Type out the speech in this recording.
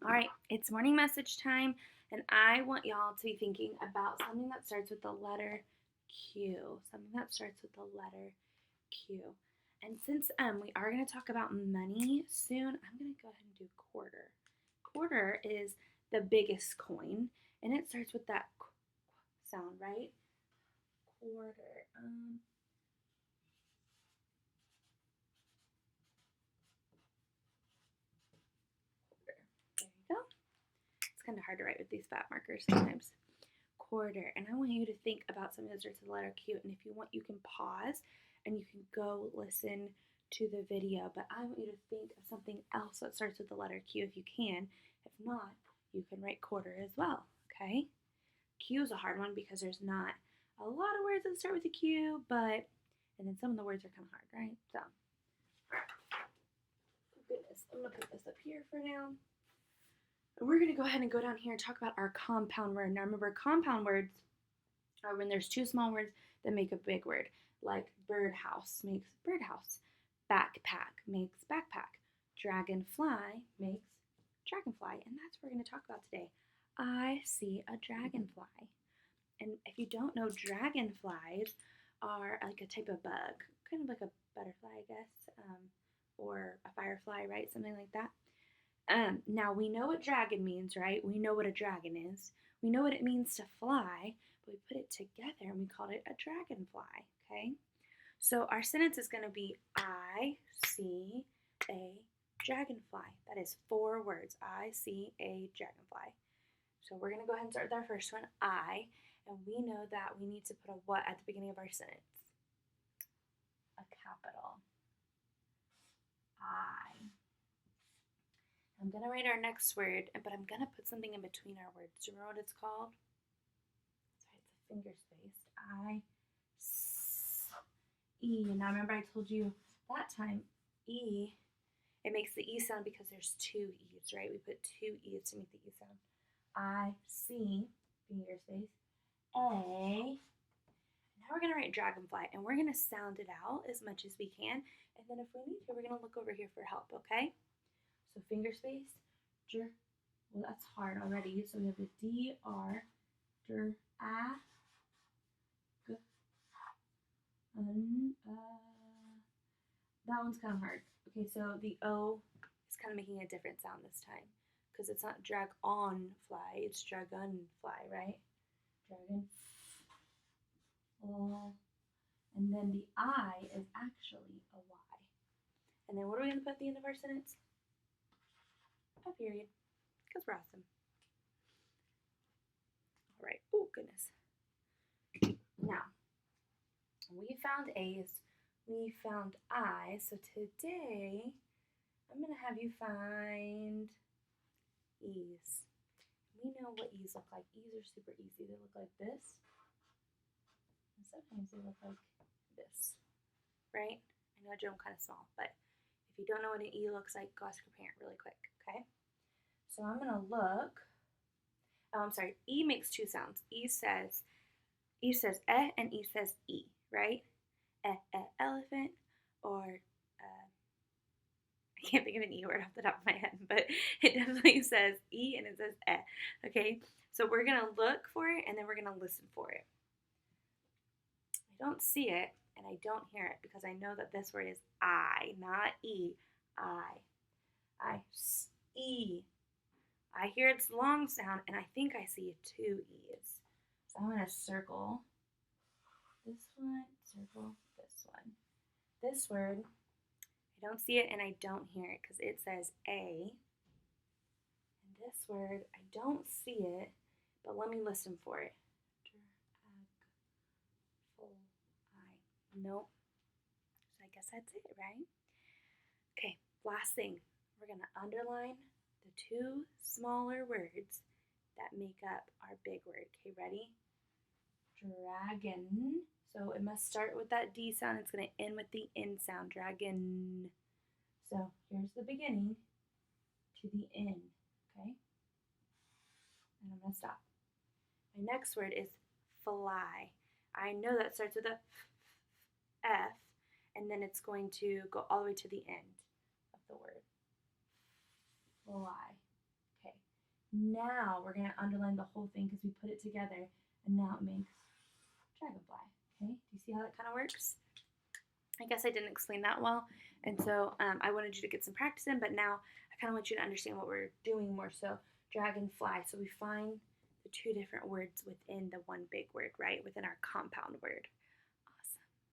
All right, it's morning message time, and I want y'all to be thinking about something that starts with the letter Q. Something that starts with the letter Q. And since we are going to talk about money soon, I'm going to go ahead and do quarter. Quarter is the biggest coin, and it starts with that qu sound, right? Quarter. Quarter. There you go. It's kind of hard to write with these fat markers sometimes. Quarter. And I want you to think about something that starts with the letter Q. And if you want, you can pause and you can go listen to the video. But I want you to think of something else that starts with the letter Q if you can. If not, you can write quarter as well. Okay? Q is a hard one because there's not a lot of words that start with a Q, but and then some of the words are kind of hard, right? So, oh goodness, I'm gonna put this up here for now. We're going to go ahead and go down here and talk about our compound word. Now remember, compound words are when there's two small words that make a big word, like birdhouse makes birdhouse, backpack makes backpack, dragonfly makes dragonfly, and that's what we're going to talk about today. I see a dragonfly. And if you don't know, dragonflies are like a type of bug, kind of like a butterfly, I guess, or a firefly, right? Something like that. Now we know what dragon means, right? We know what a dragon is. We know what it means to fly, but we put it together and we called it a dragonfly, okay? So our sentence is going to be, I see a dragonfly. That is 4 words. I see a dragonfly. So we're going to go ahead and start with our first one, I, and we know that we need to put a what at the beginning of our sentence? A capital. I. I'm going to write our next word, but I'm going to put something in between our words. Do you remember what it's called? Sorry, it's a finger spaced. I, S, E. Now remember I told you that time, E, it makes the E sound because there's 2 E's, right? We put 2 E's to make the E sound. I, C, finger space, A. Now we're going to write dragonfly, and we're going to sound it out as much as we can. And then if we need to, we're going to look over here for help, okay? So finger space, dr. Well, that's hard already. So we have the D, R, dr, A, G, that one's kind of hard. Okay, so the O is kind of making a different sound this time because it's not drag on fly, it's dragonfly, right? Dragon. And then the I is actually a Y. And then what are we going to put at the end of our sentence? A period, because we're awesome. All right. Oh, goodness. Now, we found A's, we found I's, so today I'm going to have you find E's. We know what E's look like. E's are super easy. They look like this, and sometimes they look like this, right? I know I drew them kind of small, but if you don't know what an E looks like, go ask your parent really quick, okay? So I'm going to look. Oh, I'm sorry. E makes 2 sounds. E says eh and E says E, right? Elephant, or I can't think of an E word off the top of my head, but it definitely says E and it says eh. Okay, so we're going to look for it and then we're going to listen for it. I don't see it and I don't hear it because I know that this word is I, not E. E. I hear its long sound and I think I see 2 E's. So I'm going to circle this one, circle this one. This word, I don't see it and I don't hear it because it says A. And this word, I don't see it, but let me listen for it. Nope. So I guess that's it, right? Okay, last thing. We're going to underline the 2 smaller words that make up our big word. Okay, ready? Dragon. So it must start with that D sound. It's going to end with the N sound. Dragon. So here's the beginning to the end. Okay? And I'm going to stop. My next word is fly. I know that starts with a F, and then it's going to go all the way to the end of the word. Fly. Okay. Now we're going to underline the whole thing because we put it together, and now it makes dragonfly. Okay, do you see how that kind of works? I guess I didn't explain that well, and so I wanted you to get some practice in, but now I kind of want you to understand what we're doing more. So dragonfly, so we find the two different words within the one big word, right, within our compound word.